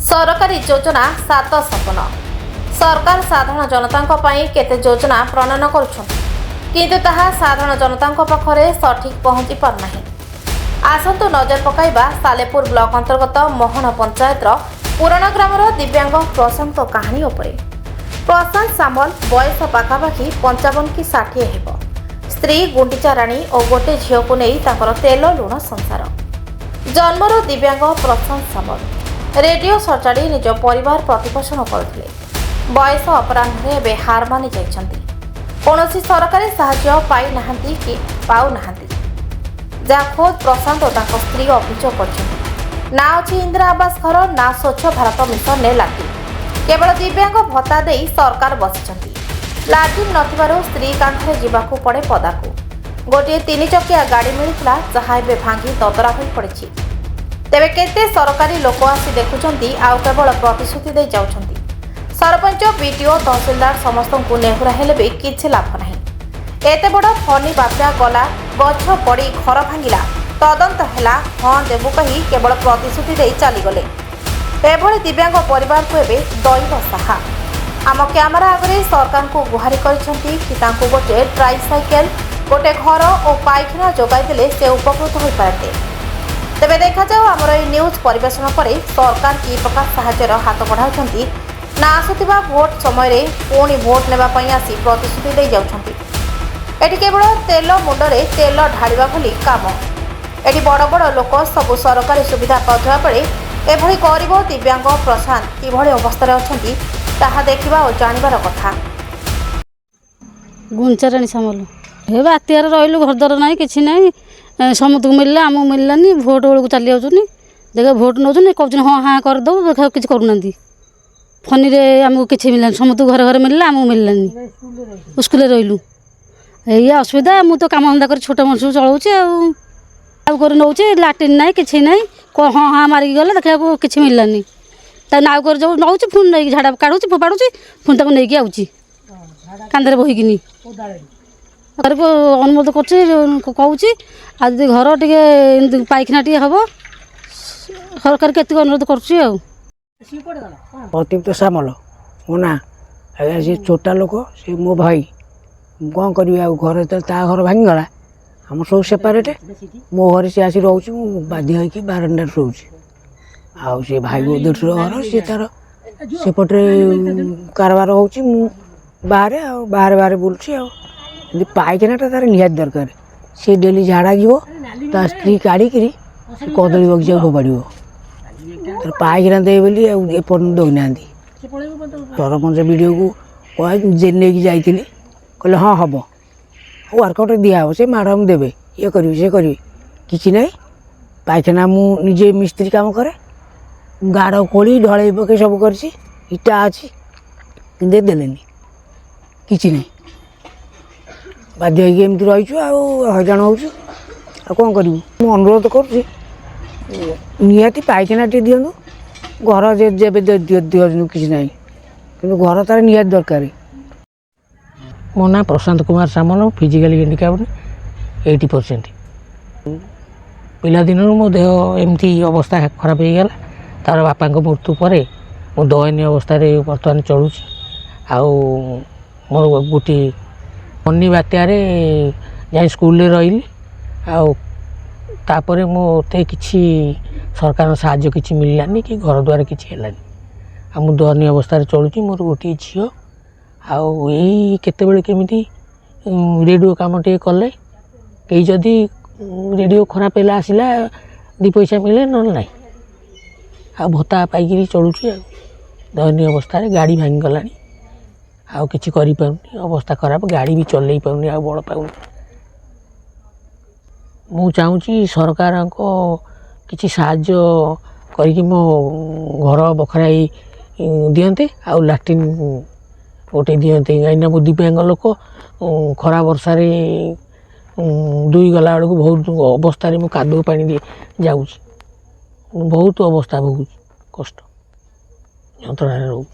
सरकारी योजना सात सपन सरकार साधारण जनता केते योजना प्रणयन किंतु ताहा साधारण जनता पाखरे सठिक पहुंची पारना। आसतु नजर पकाइबा सालेपुर ब्लॉक अंतर्गत मोहन पंचायत पुराण ग्रामर दिव्यांग प्रशांत कहानी उपरे। प्रशांत सामल बयस पाखापाखि 55 कि 60 हेब। स्त्री गुंडीचा राणी और गोटे झील को नहीं तांकर तेल लुण संसार। जन्मर दिव्यांग प्रशांत सामल रेडियो सजाड़ी निज परिवार प्रतिपोषण करते। बयस अपराह्न एवं हार मानि जाइछन्ति। कौनसी सरकारी साहाय्य पाई नाहंती कि पाउ नाहंती जहाँ खोद प्रशांत और तांको स्त्री अभियोग करछन्ति। ना अछि इंदिरा आवास घर ना स्वच्छ भारत मिशन ने लाठी। केवल दिव्यांग भत्ता दे सरकार बसिछन्ति। लाठी नथिबारु स्त्री कांठरे जीवाकू पड़े पदाकू। गोटे 3 चकिया गाड़ी मिलता जहाँ एवं भांगी ददरा हो पड़ी। तेबे केते सरकारी लोक आसी देखुछन्ति आउ केवल प्रतिश्रुति दे जाउछन्ति। सरपंच बीडीओ तहसीलदार समस्त को नेहुरा हेले भी किछि लाभ नाही। एते बड़ फनी बात्या गला गछ पड़ी घर भांगिला तदंत हेला हाँ देबु कही केवल प्रतिश्रुति दे चली गले। एभली दिव्यांग परिवार को एबे दैव साहा। आम कैमेरा आगे सरकार को गुहारी करिसन्ति कि तांको गोटे ट्राइसाइकेल गोटे घर और पाइखाना जोगाई देले से उपकृत हो पारते। तेबे देखा जाओ आमर ए न्यूज परिवेषण पर सरकार कि प्रकार साहाय्यर हाथ बढ़ाउछन्ति ना आसुथिबा भोट समय रे पुणी भोट नेबा पई आसी प्रतिश्रुति दे जाउछन्ति। एठी केवल तेल मुंडरे तेल ढालिबा भली काम। एठी बड़ बड़ लोक सब सरकारी सुविधा पाउथबा बेले एभली गरीब दिव्यांग प्रशांत किभली अवस्था अछन्ति ताहा देखिबा और जानिबार कथा। गुंचाराणी सामल हे बात्यार रहिलु घरद्वार नाही किछि नाही समूह मिलला आम मिललानी भोट बेलू चली जाऊँ देख भोट नौ कहते हाँ हाँ करदे देख किसी करूना फनी आमको किसी मिललानी समूह घर घर मिलला आमको मिललानी स्कूल रही ये असुविधा मु तो कम धंदा कर छोट मनुष्य चलाऊे नौ लाट्रिन ना कि ना हाँ हाँ मारिक गले देखा किसी मिललानी नाव कर जो नौ पुणी नहीं झाड़ा काढ़ुची फोपाड़ुची पुणी ताको नहीं आऊँगी कांधे बहिकी अनुरोध करुँची आज घर टे पाइखाना टे हम सरकार के अनुरोध कर सामल मो ना सी छोटा लोक सी मो भाई कौन करी घर घर भांगीगला आम सब सेपारेट मो घर सी आसी रोचे बाध्य होगी बारंडार रोचे आउ सी भाई देढ़ घर सी तार सेपटे कारबार हो बाहर बाहर बाहर बुलूँ पाइखाना तार निहाती दरकार सी डेली झाड़ा जीव ता स्त्री काढ़ी कदली बगीचा फोपाड़ तर पाइखाना दे बोली एपर्त दौना सरपंच वीडियो को कह नहीं जाइली कहले हाँ हम वर्कआउट दिहब से मैडम देवे ये करी से करी कि ना पाइखाना मुझे मिस्त्री काम करे गाड़ खोली ढल पके सब कर इटा अच्छी देदेनि कि ना बाध्य होमती रहीचु हईराण हो कौन करूँ मु अनुरोध करुँगी पाइखाना टे दिंतु घर जब दिखु किसी ना कि घर तार निहाती दरकार। मो ना प्रशांत कुमार सामल फिजिकाली हैंडिक्याप्ड 80%। पिला दिन मो देह एमती अवस्था खराब हो गला तार बापा मृत्यु पर मो दयनीय अवस्था बर्तमान चलुची मोर गोटे फनी बात्यार जा स्कूल रही आपर मत कि सरकार साहाय्य किसी मिललानी कि घर द्वार किसी है मु दयनीय अवस्था चलुची मोर गोटे झील आते केमी रेडियो कम टे कले कई जदि रेडियो खराब है आसला 2 पैसा मिले ना आ भत्ता पाई चलुची दयनीय अवस्था गाड़ी भांगी गला किसी करें अवस्था खराब गाड़ी भी चल पाऊनी आ बड़ पाऊनी मु चाहूँगी सरकार को किसी साहाय्य करके मो घर बखराई दियंते आ लाट्रिन गोटे दियंते कहीं मो दिव्यांग लोक खरा वर्षार दुई गला बेलू बहुत अवस्था मु कादुओ पानी जाऊँ बहुत अवस्था बहुत कष्ट यंत्रणा रोच।